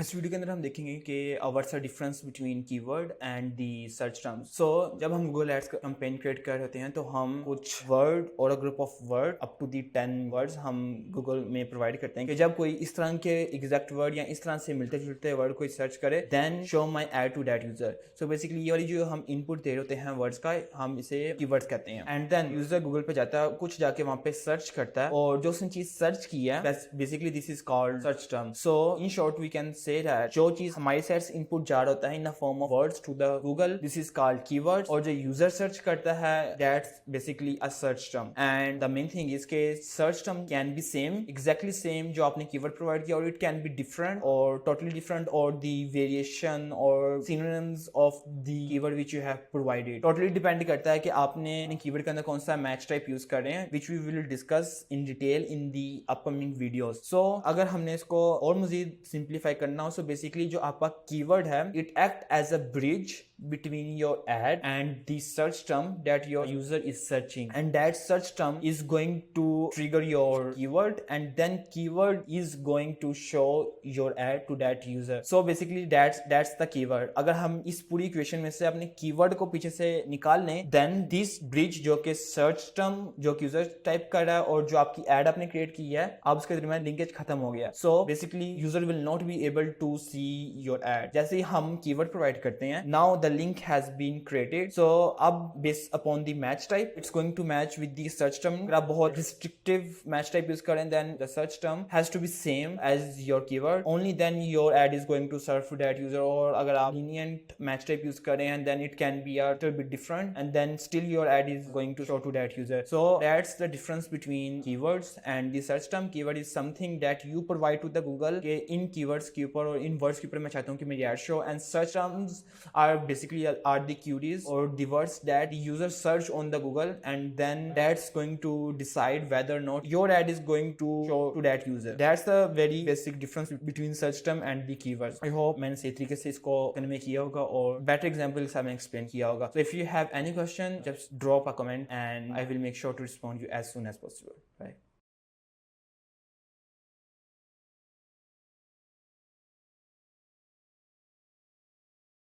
इस वीडियो के अंदर हम देखेंगे कि what's the difference between keyword and the search terms. So जब हम गूगल एड्स का कैंपेन क्रिएट कर रहे होते हैं तो हम कुछ वर्ड और a group of word up to the 10 words हम गूगल में प्रोवाइड करते हैं कि जब कोई इस तरह के एग्जैक्ट वर्ड या इस तरह से मिलते जुलते वर्ड कोई सर्च करे then show my ad to that user. So basically ये वाली जो हम इनपुट दे रहे होते हैं वर्ड्स का, हम इसे कीवर्ड्स कहते हैं। एंड देन यूजर गूगल पे जाता है, कुछ जाके वहां पे सर्च करता है और जो उसने चीज सर्च की है basically this is called search term. So in short we can say that जो चीज हमारी साइड से इनपुट जा रहा होता है in the form of words to the Google, this is called keywords, और जो यूजर सर्च करता है that's basically a search term. And the main thing is के search term can be same, exactly same जो आपने keyword provide किया, और it can be different और टोटली डिफरेंट, और द वेरिएशन और synonyms of the keyword which you have provided totally depend करता है कि आपने कीवर्ड के अंदर कौन सा मैच टाइप यूज कर रहे हैं, which we will discuss in detail in the upcoming videos. So अगर हमने इसको और मजीद सिंप्लीफाई करना हो, सो बेसिकली जो आपका कीवर्ड है it act as a bridge between your ad and the search term that your user is searching, and that search term is going to trigger your keyword, and then keyword is going to show your ad to that user. So basically that's the keyword. अगर हम इस पूरी equation में से अपने keyword को पीछे से निकाल लें, then this bridge जो कि सर्च टर्म जो कि यूजर टाइप कर रहा है और जो आपकी एड आपने क्रिएट की है, अब उसके दरमियान लिंकेज खत्म हो गया। So basically user will not be able to see your ad. जैसे ही हम कीवर्ड प्रोवाइड करते हैं, now the link has been created, so अब based upon the match type it's going to match with the search term। अगर आप बहुत restrictive match type use करें then the search term has to be same as your keyword, only then your ad is going to serve to that user। और अगर आप lenient match type use करें and then it can be a little bit different, and then still your ad is going to show to that user। so that's the difference between keywords and the search term। keyword is something that you provide to the Google के इन keywords के ऊपर और इन words के ऊपर मैं चाहता हूँ कि मेरी ad show, and search terms are basically are the queries or the words that the user search on the Google, and then that's going to decide whether or not your ad is going to show to that user। that's the very basic difference between search term and the keywords। I hope मैंने सही तरीके से इसको convey किया होगा और better example के साथ मैंने explain किया होगा। so if you have any question just drop a comment and I will make sure to respond you as soon as possible।